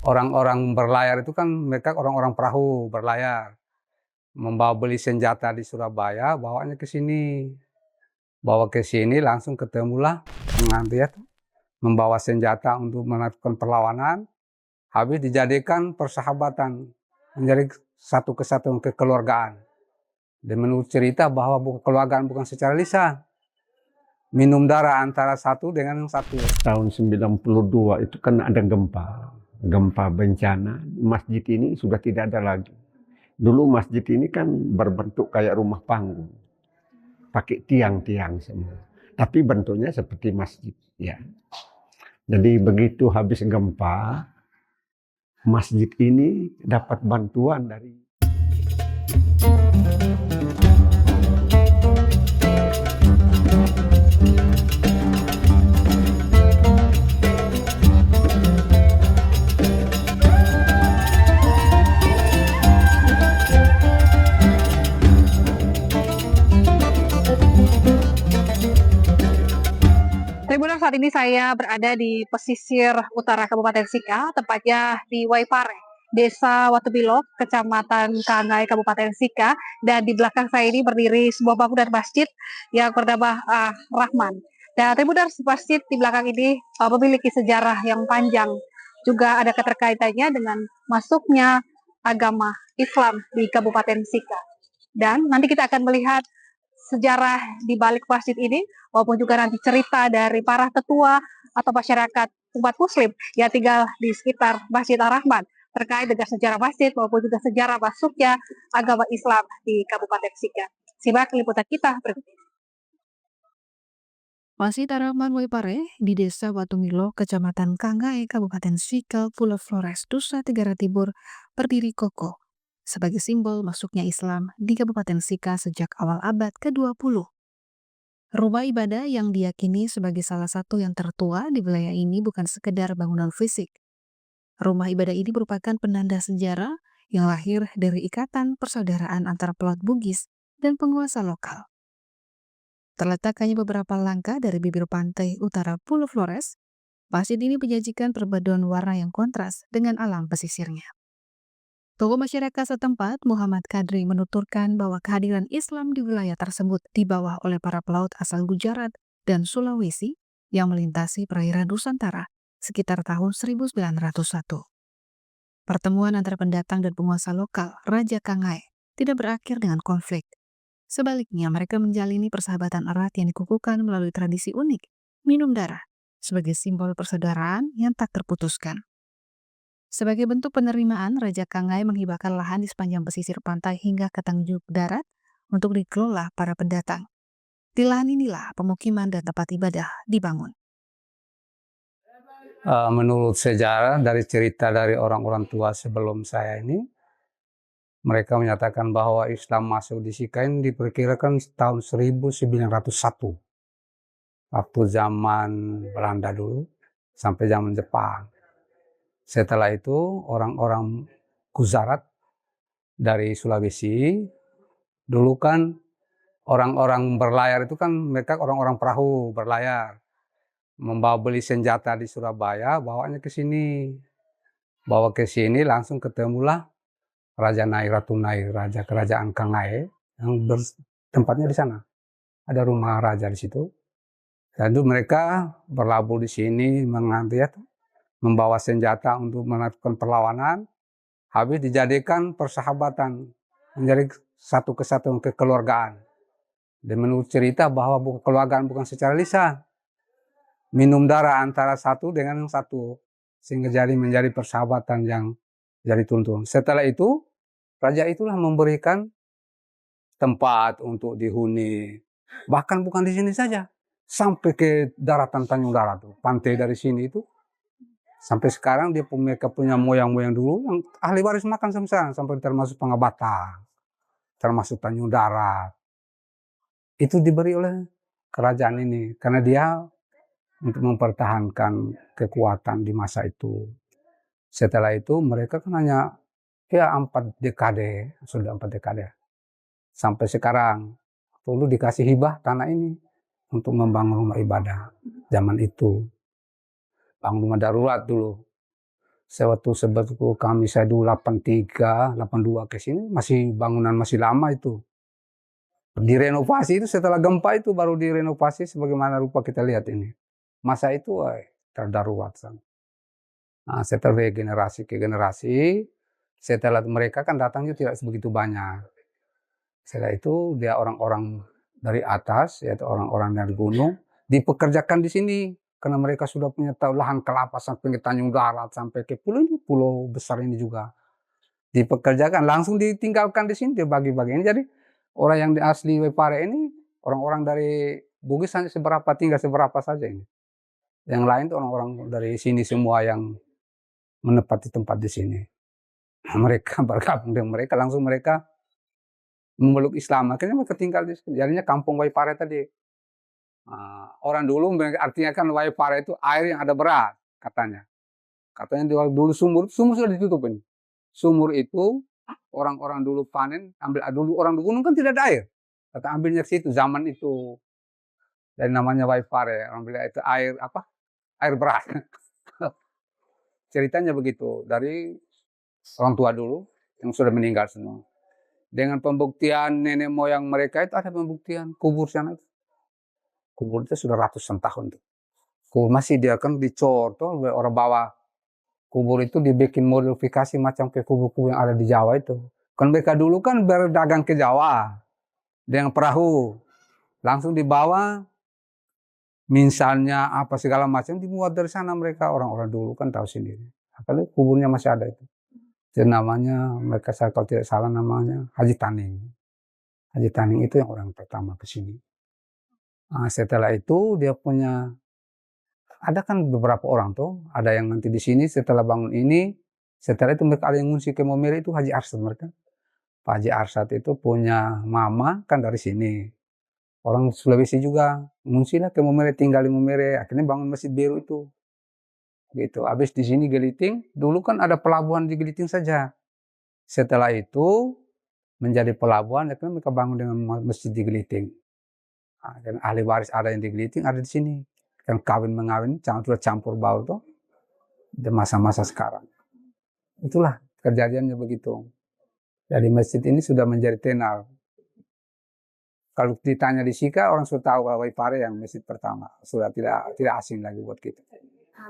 Orang-orang berlayar itu kan mereka orang-orang perahu berlayar, membawa beli senjata di Surabaya, bawanya ke sini. Bawa ke sini langsung ketemulah pengambil membawa senjata untuk melakukan perlawanan, habis dijadikan persahabatan, menjadi satu kesatuan kekeluargaan. Dan menurut cerita bahwa kekeluargaan bukan secara lisan, minum darah antara satu dengan yang satu. Tahun 92 itu kan ada gempa bencana, masjid ini sudah tidak ada lagi. Dulu masjid ini kan berbentuk kayak rumah panggung, pakai tiang-tiang semua, tapi bentuknya seperti masjid ya. Jadi begitu habis gempa, masjid ini dapat bantuan dari Tribuners, saat ini saya berada di pesisir utara Kabupaten Sika, tepatnya di Waipare, Desa Watubilo, Kecamatan Kangai, Kabupaten Sika. Dan di belakang saya ini berdiri sebuah bangunan masjid yang bernama Rahman. Dan Tribuners, masjid di belakang ini memiliki sejarah yang panjang. Juga ada keterkaitannya dengan masuknya agama Islam di Kabupaten Sika. Dan nanti kita akan melihat sejarah di balik masjid ini, maupun juga nanti cerita dari para tetua atau masyarakat umat muslim yang tinggal di sekitar Masjid Ar-Rahman terkait dengan sejarah masjid maupun juga sejarah masuknya agama Islam di Kabupaten Sika. Simak liputan kita berikut ini. Masjid Ar-Rahman Waipare di Desa Watumilo, Kecamatan Kangai, Kabupaten Sika, Pulau Flores, Nusa Tenggara Timur, berdiri kokoh sebagai simbol masuknya Islam di Kabupaten Sika sejak awal abad ke-20. Rumah ibadah yang diyakini sebagai salah satu yang tertua di wilayah ini bukan sekedar bangunan fisik. Rumah ibadah ini merupakan penanda sejarah yang lahir dari ikatan persaudaraan antara pelaut Bugis dan penguasa lokal. Terletak hanya beberapa langkah dari bibir pantai utara Pulau Flores, masjid ini menyajikan perpaduan warna yang kontras dengan alam pesisirnya. Tokoh masyarakat setempat, Muhammad Kadri, menuturkan bahwa kehadiran Islam di wilayah tersebut dibawa oleh para pelaut asal Gujarat dan Sulawesi yang melintasi perairan Nusantara sekitar tahun 1901. Pertemuan antara pendatang dan penguasa lokal, Raja Kangai, tidak berakhir dengan konflik. Sebaliknya, mereka menjalini persahabatan erat yang dikukuhkan melalui tradisi unik, minum darah, sebagai simbol persaudaraan yang tak terputuskan. Sebagai bentuk penerimaan, Raja Kangai menghibahkan lahan di sepanjang pesisir pantai hingga ke Tanjung Darat untuk dikelola para pendatang. Di lahan inilah pemukiman dan tempat ibadah dibangun. Menurut sejarah dari cerita dari orang-orang tua sebelum saya ini, mereka menyatakan bahwa Islam masuk di Sika ini diperkirakan tahun 1901. Waktu zaman Belanda dulu sampai zaman Jepang. Setelah itu orang-orang Gujarat dari Sulawesi, dulu kan orang-orang berlayar itu kan mereka orang-orang perahu berlayar, membawa beli senjata di Surabaya, bawanya ke sini. Bawa ke sini langsung ketemulah Raja Nai, Ratu Nai, Raja Kerajaan Kangai yang tempatnya di sana. Ada rumah raja di situ. Dan itu mereka berlabuh di sini mengambil membawa senjata untuk melakukan perlawanan, habis dijadikan persahabatan, menjadi satu kesatuan kekeluargaan. Dan menurut cerita bahwa kekeluargaan bukan secara lisan, minum darah antara satu dengan yang satu, sehingga menjadi persahabatan yang jadi tuntun. Setelah itu, raja itulah memberikan tempat untuk dihuni. Bahkan bukan di sini saja, sampai ke daratan Tanjung Darat, pantai dari sini itu. Sampai sekarang mereka punya moyang-moyang dulu yang ahli waris makan sampai termasuk Pangabata, termasuk Tanjung Darat. Itu diberi oleh kerajaan ini karena dia untuk mempertahankan kekuatan di masa itu. Setelah itu mereka kan hanya 4 dekade, sudah 4 dekade. Sampai sekarang dulu dikasih hibah tanah ini untuk membangun rumah ibadah zaman itu. Bangun rumah darurat dulu. Saya dulu 83, 82 ke sini masih bangunan masih lama itu. Direnovasi itu setelah gempa itu baru direnovasi sebagaimana rupa kita lihat ini. Masa itu terdarurat sangat. Nah, setelah dari generasi ke generasi, setelah mereka kan datangnya tidak sebegitu banyak. Setelah itu dia orang-orang dari atas, yaitu orang-orang dari gunung, dipekerjakan di sini. Karena mereka sudah punya tahu lahan kelapa sampai ke Tanjung Darat, sampai ke pulau ini, pulau besar ini juga. Dipekerjakan, langsung ditinggalkan di sini, dibagi-bagi. Ini jadi orang yang di asli Waipare ini, orang-orang dari Bugis hanya tinggal seberapa saja ini. Yang lain itu orang-orang dari sini semua yang menempati tempat di sini. Mereka bergabung dengan mereka, langsung mereka memeluk Islam. Akhirnya mereka tinggal di sini. Jadinya kampung Waipare tadi. Orang dulu artinya kan Waipare itu air yang ada beras katanya. Katanya dulu sumur sudah ditutup ini. Sumur itu orang-orang dulu panen, ambil dulu orang di gunung kan tidak ada air. Kata ambilnya situ zaman itu. Dan namanya Waipare, orang bilang itu air apa? Air beras. Ceritanya begitu dari orang tua dulu yang sudah meninggal semua. Dengan pembuktian nenek moyang mereka itu ada pembuktian kubur sana. Kubur itu sudah ratusan tahun tuh. Kubur masih dia kan dicor tuh orang bawa kubur itu dibikin modifikasi macam kayak kubur-kubur yang ada di Jawa itu. Kan mereka dulu kan berdagang ke Jawa dengan perahu, langsung dibawa, misalnya apa segala macam dimuat dari sana mereka orang-orang dulu kan tahu sendiri. Apalagi kuburnya masih ada itu. Itu namanya mereka kalau tidak salah namanya Haji Taning. Haji Taning itu yang orang pertama ke sini. Nah, setelah itu dia punya ada kan beberapa orang tuh, ada yang nanti di sini setelah bangun ini, setelah itu mereka ada yang ngungsi ke Momere itu Haji Arsad mereka. Pak Haji Arsad itu punya mama kan dari sini. Orang Sulawesi juga ngungsi lah ke Momere, tinggal di Momere, akhirnya bangun Masjid Biru itu. Gitu. Habis di sini Geliting, dulu kan ada pelabuhan di Geliting saja. Setelah itu menjadi pelabuhan, akhirnya mereka bangun dengan masjid di Geliting. Nah, dan ahli waris ada yang di Geliting, ada di sini. Yang kawin-mengawin, sudah campur baur tuh. Di masa-masa sekarang. Itulah kejadiannya begitu. Jadi masjid ini sudah menjadi tenar. Kalau ditanya di Sika, orang sudah tahu Waipare yang masjid pertama. Sudah tidak asing lagi buat kita.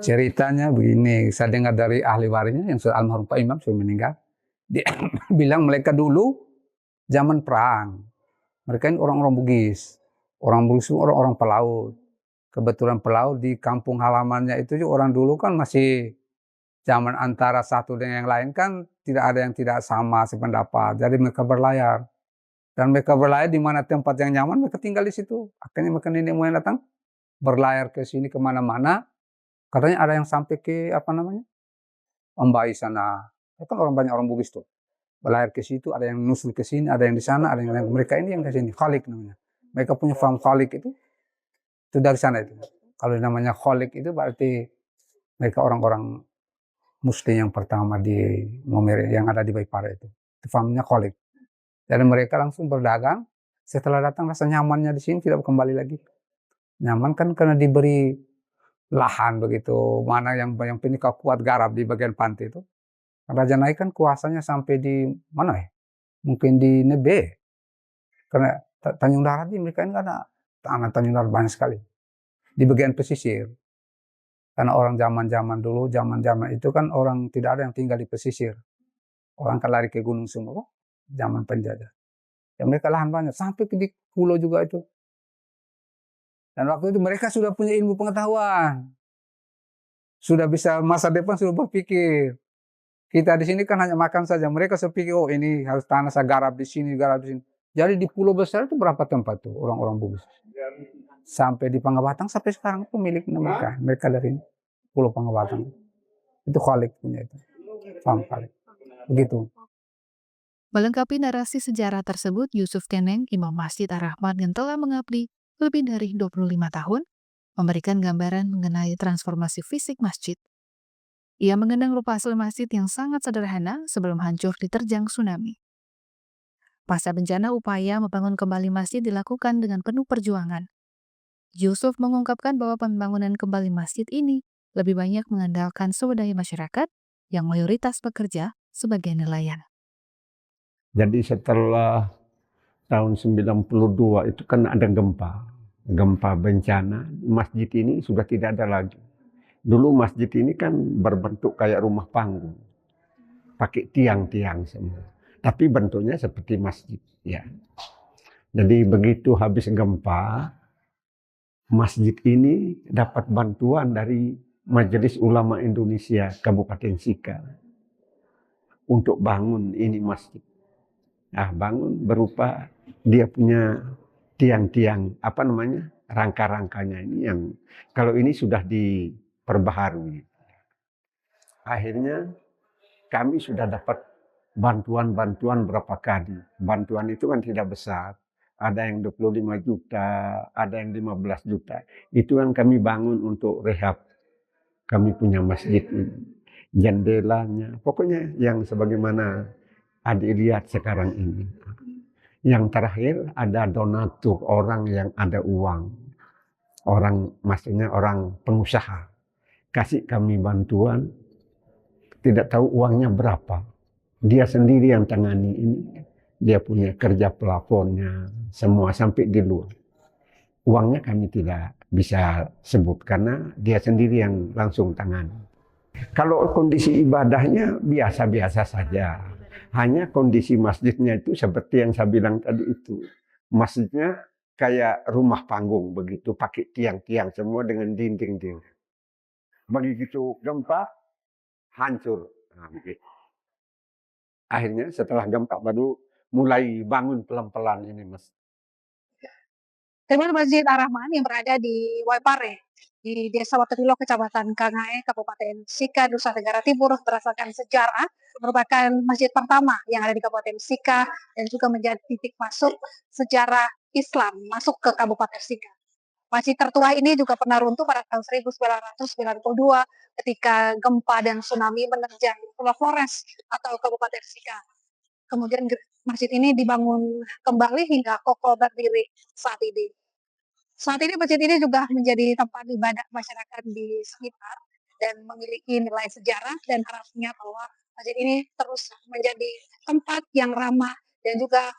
Ceritanya begini, saya dengar dari ahli warisnya yang sudah almarhum Pak Imam sudah meninggal. Dia bilang mereka dulu zaman perang. Mereka ini orang-orang Bugis. Orang Bugis itu orang-orang pelaut. Kebetulan pelaut di kampung halamannya itu juga orang dulu kan masih zaman antara satu dengan yang lain kan tidak ada yang tidak sama sependapat. Jadi mereka berlayar. Dan mereka berlayar di mana tempat yang nyaman, mereka tinggal di situ. Akhirnya mereka nenek moyang datang, berlayar ke sini kemana-mana. Katanya ada yang sampai ke Ombai sana. Ya kan banyak orang Bugis tuh. Berlayar ke situ, ada yang nusul ke sini, ada yang di sana, ada yang mereka ini yang ke sini. Khalik namanya. Mereka punya farm Khalik itu dari sana itu. Kalau namanya Khalik itu berarti mereka orang-orang Muslim yang pertama di Momere yang ada di Waipare itu. Itu farmnya Khalik. Jadi mereka langsung berdagang. Setelah datang rasa nyamannya di sini tidak kembali lagi. Nyaman kan karena diberi lahan begitu. Mana yang penyuka kuat garap di bagian pantai itu. Raja Naik kan kuasanya sampai di mana ya? Mungkin di Nebe. Karena Tanjung Darat ini mereka ini ada tanah Tanjung Darat banyak sekali. Di bagian pesisir. Karena orang zaman-zaman dulu, zaman-zaman itu kan orang tidak ada yang tinggal di pesisir. Orang kan lari ke gunung semua. Zaman penjajah. Ya mereka lahan banyak. Sampai di pulau juga itu. Dan waktu itu mereka sudah punya ilmu pengetahuan. Sudah bisa masa depan sudah berpikir. Kita di sini kan hanya makan saja. Mereka sepikir, oh ini harus tanah saya garap di sini, garap di sini. Jadi di pulau besar itu berapa tempat tuh orang-orang Bugis. Sampai di Pangabatang sampai sekarang itu milik mereka. Mereka dari Pulau Pangabatang. Itu Khalik punya itu. Paham Khalik. Begitu. Melengkapi narasi sejarah tersebut, Yusuf Keneng, Imam Masjid Ar-Rahmat yang telah mengabdi lebih dari 25 tahun, memberikan gambaran mengenai transformasi fisik masjid. Ia mengenang rupa asli masjid yang sangat sederhana sebelum hancur diterjang tsunami. Pasca bencana, upaya membangun kembali masjid dilakukan dengan penuh perjuangan. Yusuf mengungkapkan bahwa pembangunan kembali masjid ini lebih banyak mengandalkan swadaya masyarakat yang mayoritas bekerja sebagai nelayan. Jadi setelah tahun 92 itu kan ada gempa bencana, masjid ini sudah tidak ada lagi. Dulu masjid ini kan berbentuk kayak rumah panggung, pakai tiang-tiang semua. Tapi bentuknya seperti masjid, ya. Jadi begitu habis gempa, masjid ini dapat bantuan dari Majelis Ulama Indonesia Kabupaten Sika untuk bangun ini masjid. Nah, bangun berupa dia punya tiang-tiang, rangka-rangkanya ini yang kalau ini sudah diperbaharui. Akhirnya kami sudah dapat bantuan berapa kali. Bantuan itu kan tidak besar. Ada yang 25 juta, ada yang 15 juta. Itu kan kami bangun untuk rehab. Kami punya masjid ini. Jendelanya, pokoknya yang sebagaimana adik lihat sekarang ini. Yang terakhir ada donatur, orang yang ada uang. Maksudnya orang pengusaha. Kasih kami bantuan, tidak tahu uangnya berapa. Dia sendiri yang tangani ini. Dia punya kerja pelafonnya, semua sampai di luar. Uangnya kami tidak bisa sebut karena dia sendiri yang langsung tangani. Kalau kondisi ibadahnya biasa-biasa saja. Hanya kondisi masjidnya itu seperti yang saya bilang tadi itu. Masjidnya kayak rumah panggung begitu, pakai tiang-tiang semua dengan dinding-dinding. Begitu gempa, hancur. Nah, begitu. Akhirnya setelah gempa baru mulai bangun pelan-pelan ini, Mas. Terminal Masjid Ar-Rahman yang berada di Waipare, di Desa Watubilo, Kecamatan Kangae, Kabupaten Sika, Nusa Tenggara Timur, berdasarkan sejarah, merupakan masjid pertama yang ada di Kabupaten Sika dan juga menjadi titik masuk sejarah Islam masuk ke Kabupaten Sika. Masjid tertua ini juga pernah runtuh pada tahun 1992 ketika gempa dan tsunami menerjang Pulau Flores atau Kabupaten Sika. Kemudian masjid ini dibangun kembali hingga kokoh berdiri saat ini. Saat ini masjid ini juga menjadi tempat ibadah masyarakat di sekitar dan memiliki nilai sejarah dan harapnya bahwa masjid ini terus menjadi tempat yang ramah dan juga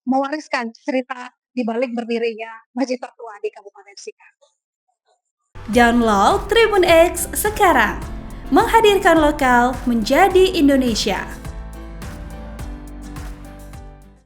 mewariskan cerita di balik berdirinya masjid tertua di Kabupaten Sika. Download Tribun X sekarang, menghadirkan lokal menjadi Indonesia.